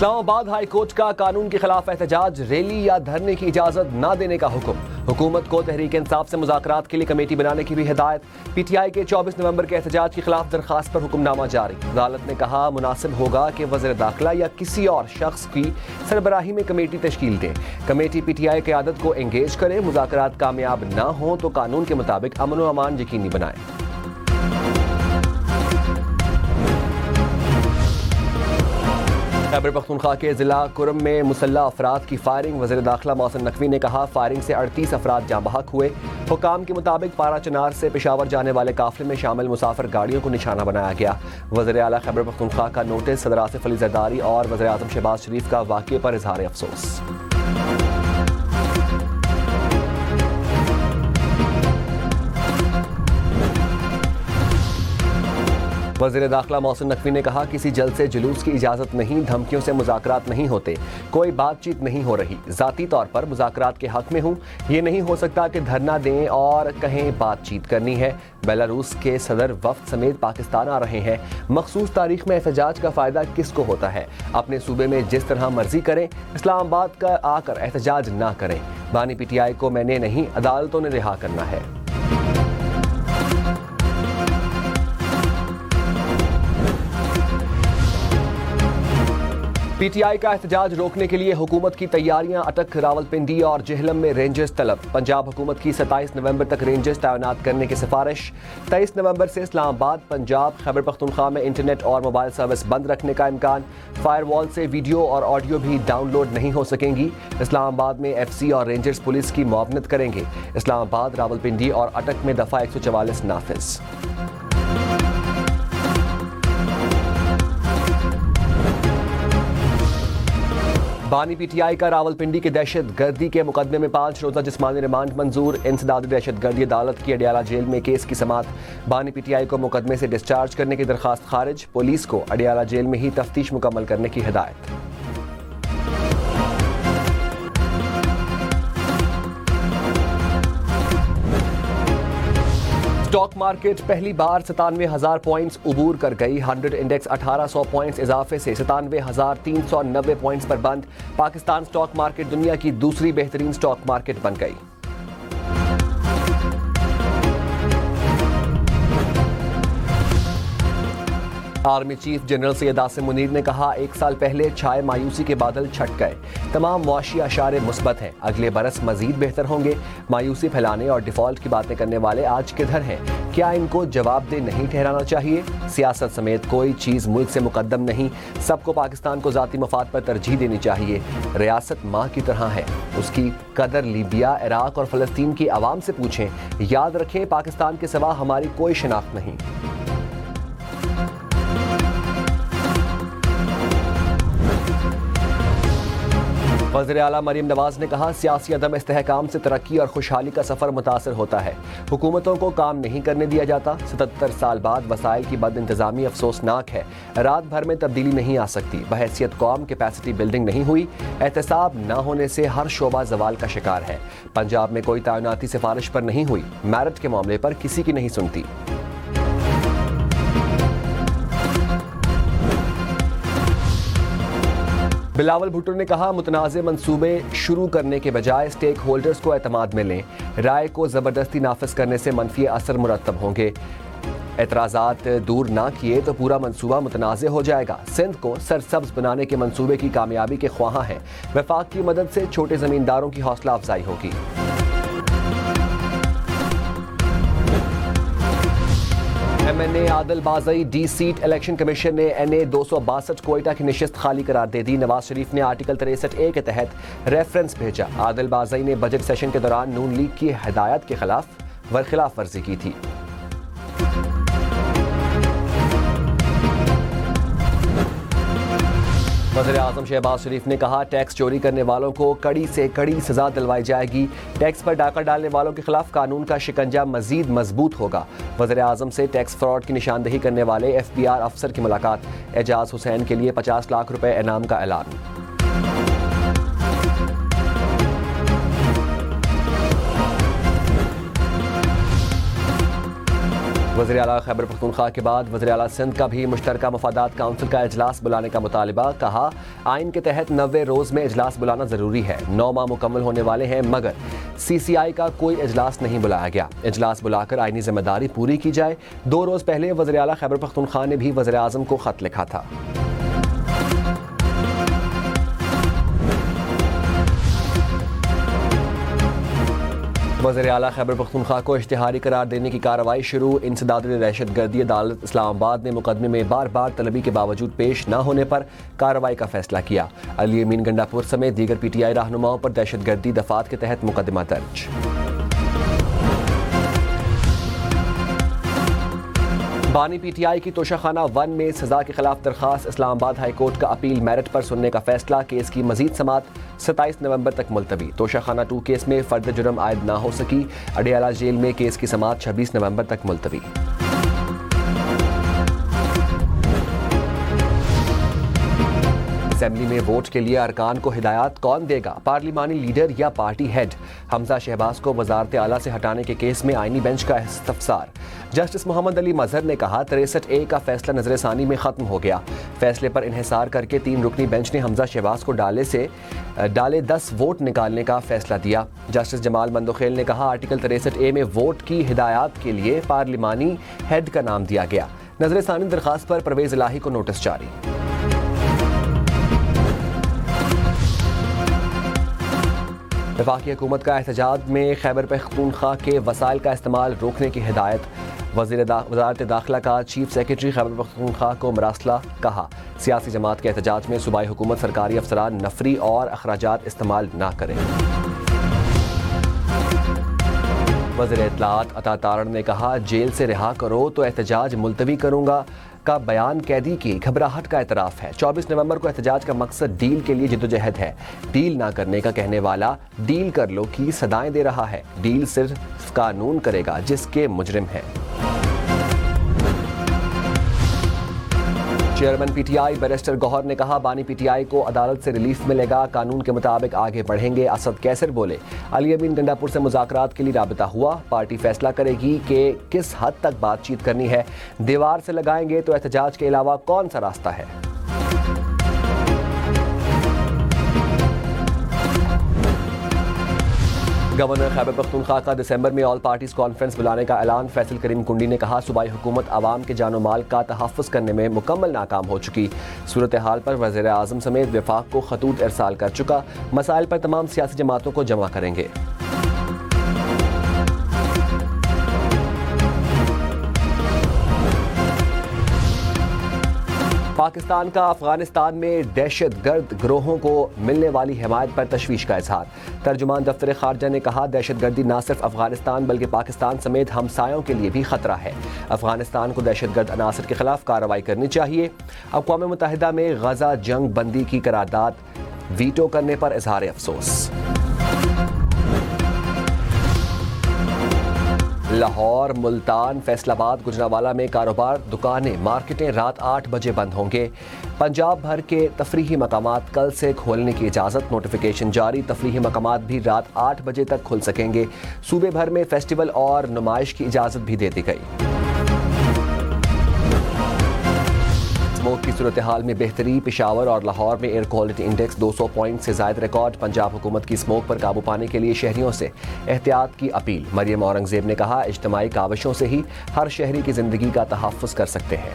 اسلام آباد high court کا قانون کے خلاف احتجاج، ریلی یا دھرنے کی اجازت نہ دینے کا حکم۔ حکومت کو تحریک انصاف سے مذاکرات کے لیے کمیٹی بنانے کی بھی ہدایت۔ پی ٹی آئی کے 24 نومبر کے احتجاج کے خلاف درخواست پر حکم نامہ جاری۔ عدالت نے کہا مناسب ہوگا کہ وزیر داخلہ یا کسی اور شخص کی سربراہی میں کمیٹی تشکیل دیں۔ کمیٹی پی ٹی آئی قیادت کو انگیج کرے، مذاکرات کامیاب نہ ہوں تو قانون کے مطابق امن و امان یقینی بنائے۔ خیبر پختونخوا کے ضلع کرم میں مسلح افراد کی فائرنگ، وزیر داخلہ محسن نقوی نے کہا فائرنگ سے 38 افراد جاں بحق ہوئے۔ حکام کے مطابق پارا چنار سے پشاور جانے والے قافلے میں شامل مسافر گاڑیوں کو نشانہ بنایا گیا۔ وزیر اعلیٰ خیبر پختونخوا کا نوٹس، صدر آصف علی زرداری اور وزیر اعظم شہباز شریف کا واقعے پر اظہار افسوس۔ وزیر داخلہ محسن نقوی نے کہا کسی جلسے جلوس کی اجازت نہیں، دھمکیوں سے مذاکرات نہیں ہوتے، کوئی بات چیت نہیں ہو رہی، ذاتی طور پر مذاکرات کے حق میں ہوں۔ یہ نہیں ہو سکتا کہ دھرنا دیں اور کہیں بات چیت کرنی ہے۔ بیلاروس کے صدر وفد سمیت پاکستان آ رہے ہیں۔ مخصوص تاریخ میں احتجاج کا فائدہ کس کو ہوتا ہے؟ اپنے صوبے میں جس طرح مرضی کریں، اسلام آباد کا آ کر احتجاج نہ کریں۔ بانی پی ٹی آئی کو میں نے نہیں، عدالتوں نے رہا کرنا ہے۔ پی ٹی آئی کا احتجاج روکنے کے لیے حکومت کی تیاریاں، اٹک، راولپنڈی اور جہلم میں رینجرز طلب۔ پنجاب حکومت کی 27 نومبر تک رینجرز تعینات کرنے کی سفارش۔ 23 نومبر سے اسلام آباد، پنجاب، خیبر پختونخوا میں انٹرنیٹ اور موبائل سروس بند رکھنے کا امکان۔ فائر وال سے ویڈیو اور آڈیو بھی ڈاؤن لوڈ نہیں ہو سکیں گی۔ اسلام آباد میں ایف سی اور رینجرز پولیس کی معاونت کریں گے۔ اسلام آباد، راولپنڈی اور اٹک میں دفعہ 144 نافذ۔ بانی پی ٹی آئی کا راولپنڈی کے دہشت گردی کے مقدمے میں 5 روزہ جسمانی ریمانڈ منظور۔ انسداد دہشت گردی عدالت کی اڈیالہ جیل میں کیس کی سماعت۔ بانی پی ٹی آئی کو مقدمے سے ڈسچارج کرنے کی درخواست خارج، پولیس کو اڈیالہ جیل میں ہی تفتیش مکمل کرنے کی ہدایت۔ اسٹاک مارکیٹ پہلی بار 97,000 پوائنٹس عبور کر گئی۔ 100 انڈیکس 1800 پوائنٹس اضافے سے 97,390 پوائنٹس پر بند۔ پاکستان اسٹاک مارکیٹ دنیا کی دوسری بہترین اسٹاک مارکیٹ بن گئی۔ Army chief general Syed Asim Munir نے کہا 1 سال پہلے چھائے مایوسی کے بادل چھٹ گئے، تمام معاشی اشارے مثبت ہیں، اگلے برس مزید بہتر ہوں گے۔ مایوسی پھیلانے اور ڈیفالٹ کی باتیں کرنے والے آج کدھر ہیں؟ کیا ان کو جواب دہ نہیں ٹھہرانا چاہیے؟ سیاست سمیت کوئی چیز ملک سے مقدم نہیں، سب کو پاکستان کو ذاتی مفاد پر ترجیح دینی چاہیے۔ ریاست ماں کی طرح ہے، اس کی قدر لیبیا، عراق اور فلسطین کی عوام سے پوچھیں۔ یاد رکھیں پاکستان کے سوا ہماری کوئی شناخت نہیں۔ وزیر اعلیٰ مریم نواز نے کہا سیاسی عدم استحکام سے ترقی اور خوشحالی کا سفر متاثر ہوتا ہے، حکومتوں کو کام نہیں کرنے دیا جاتا۔ 77 سال بعد وسائل کی بد انتظامی افسوسناک ہے، رات بھر میں تبدیلی نہیں آ سکتی، بحیثیت قوم کیپیسٹی بلڈنگ نہیں ہوئی، احتساب نہ ہونے سے ہر شعبہ زوال کا شکار ہے۔ پنجاب میں کوئی تعیناتی سفارش پر نہیں ہوئی، میرٹ کے معاملے پر کسی کی نہیں سنتی۔ بلاول بھٹو نے کہا متنازع منصوبے شروع کرنے کے بجائے اسٹیک ہولڈرز کو اعتماد میں لیں، رائے کو زبردستی نافذ کرنے سے منفی اثر مرتب ہوں گے۔ اعتراضات دور نہ کیے تو پورا منصوبہ متنازع ہو جائے گا۔ سندھ کو سرسبز بنانے کے منصوبے کی کامیابی کے خواہاں ہیں، وفاق کی مدد سے چھوٹے زمینداروں کی حوصلہ افزائی ہوگی۔ ایم این اے عادل Bazai D set, election commission نے این اے 262 کوئٹہ کی نشست خالی قرار دے دی۔ نواز شریف نے آرٹیکل 63A کے تحت ریفرنس بھیجا۔ عادل بازئی نے بجٹ سیشن کے دوران نون لیگ کی ہدایت کے خلاف ورزی کی تھی۔ وزیر اعظم شہباز شریف نے کہا ٹیکس چوری کرنے والوں کو کڑی سے کڑی سزا دلوائی جائے گی، ٹیکس پر ڈاکہ ڈالنے والوں کے خلاف قانون کا شکنجہ مزید مضبوط ہوگا۔ وزیر اعظم سے ٹیکس فراڈ کی نشاندہی کرنے والے FBR افسر کی ملاقات، اعجاز حسین کے لیے 50 لاکھ روپے انعام کا اعلان۔ وزیر اعلیٰ خیبر پختونخوا کے بعد وزیر اعلیٰ سندھ کا بھی مشترکہ مفادات کونسل کا اجلاس بلانے کا مطالبہ. کہا آئین کے تحت 90 روز میں اجلاس بلانا ضروری ہے. 9 ماہ مکمل ہونے والے ہیں مگر CCI کا کوئی اجلاس نہیں بلایا گیا. اجلاس بلا کر آئینی ذمہ داری پوری کی جائے. 2 روز پہلے وزیر اعلیٰ خیبر پختونخوا نے بھی وزیر اعظم کو خط لکھا تھا. وزیر اعلیٰ خیبر پختونخوا کو اشتہاری قرار دینے کی کارروائی شروع. انسداد دہشت گردی عدالت اسلام آباد نے مقدمے میں بار بار طلبی کے باوجود پیش نہ ہونے پر کارروائی کا فیصلہ کیا. علی امین گنڈا پور سمیت دیگر PTI رہنماؤں پر دہشت گردی دفعات کے تحت مقدمہ درج. بانی PTI کی توشہ خانہ 1 میں سزا کے خلاف درخواست. اسلام آباد ہائی کورٹ کا اپیل میرٹ پر سننے کا فیصلہ. کیس کی مزید سماعت 27 نومبر تک ملتوی. توشہ خانہ 2 کیس میں فرد جرم عائد نہ ہو سکی. اڈیالہ جیل میں کیس کی سماعت 26 نومبر تک ملتوی. اسمبلی میں ووٹ کے لیے ارکان کو ہدایات کون دے گا؟ پارلیمانی لیڈر یا پارٹی ہیڈ؟ حمزہ شہباز کو وزارت اعلیٰ سے ہٹانے کے کیس میں آئینی بینچ کا استفسار. جسٹس محمد علی مظہر نے کہا 63A کا فیصلہ نظر ثانی میں ختم ہو گیا. فیصلے پر انحصار کر کے 3 رکنی بینچ نے حمزہ شہباز کو ڈالے 10 ووٹ نکالنے کا فیصلہ دیا. جسٹس جمال مندوخیل نے کہا آرٹیکل 63A میں ووٹ کی ہدایات کے لیے پارلیمانی ہیڈ کا نام دیا گیا. نظر ثانی درخواست پر پرویز الہی کو نوٹس جاری. وفاقی حکومت کا احتجاج میں خیبر پختونخوا کے وسائل کا استعمال روکنے کی ہدایت. وزارت داخلہ کا چیف سیکرٹری خیبر پختونخوا کو مراسلہ. کہا سیاسی جماعت کے احتجاج میں صوبائی حکومت سرکاری افسران نفری اور اخراجات استعمال نہ کریں. وزیر اطلاعات عطا تارڑ نے کہا جیل سے رہا کرو تو احتجاج ملتوی کروں گا کا بیان قیدی کی گھبراہٹ کا اعتراف ہے. 24 نومبر کو احتجاج کا مقصد ڈیل کے لیے جدوجہد ہے. ڈیل نہ کرنے کا کہنے والا ڈیل کر لو کی صدائیں دے رہا ہے. ڈیل صرف قانون کرے گا جس کے مجرم ہیں. چیئرمین PTI بیرسٹر گوہر نے کہا بانی PTI کو عدالت سے ریلیف ملے گا. قانون کے مطابق آگے بڑھیں گے. اسد کیسر بولے علی امین گنڈا پور سے مذاکرات کے لیے رابطہ ہوا. پارٹی فیصلہ کرے گی کہ کس حد تک بات چیت کرنی ہے. دیوار سے لگائیں گے تو احتجاج کے علاوہ کون سا راستہ ہے؟ گورنر خیبر پختونخوا کا دسمبر میں آل پارٹیز کانفرنس بلانے کا اعلان. فیصل کریم کنڈی نے کہا صوبائی حکومت عوام کے جان و مال کا تحفظ کرنے میں مکمل ناکام ہو چکی. صورتحال پر وزیر اعظم سمیت وفاق کو خطوط ارسال کر چکا. مسائل پر تمام سیاسی جماعتوں کو جمع کریں گے. پاکستان کا افغانستان میں دہشت گرد گروہوں کو ملنے والی حمایت پر تشویش کا اظہار. ترجمان دفتر خارجہ نے کہا دہشت گردی نہ صرف افغانستان بلکہ پاکستان سمیت ہمسایوں کے لیے بھی خطرہ ہے. افغانستان کو دہشت گرد عناصر کے خلاف کارروائی کرنی چاہیے. اقوام متحدہ میں غزہ جنگ بندی کی قرارداد ویٹو کرنے پر اظہار افسوس. لاہور، ملتان، فیصل آباد، گجرانوالہ میں کاروبار، دکانیں، مارکیٹیں رات 8 بجے بند ہوں گے. پنجاب بھر کے تفریحی مقامات کل سے کھولنے کی اجازت. نوٹیفیکیشن جاری. تفریحی مقامات بھی رات 8 بجے تک کھل سکیں گے. صوبے بھر میں فیسٹیول اور نمائش کی اجازت بھی دے دی گئی. اسموگ کی صورتحال میں بہتری. پشاور اور لاہور میں ایئر کوالٹی انڈیکس 200 پوائنٹ سے زائد ریکارڈ. پنجاب حکومت کی اسموگ پر قابو پانے کے لیے شہریوں سے احتیاط کی اپیل. مریم اورنگزیب نے کہا اجتماعی کاوشوں سے ہی ہر شہری کی زندگی کا تحفظ کر سکتے ہیں.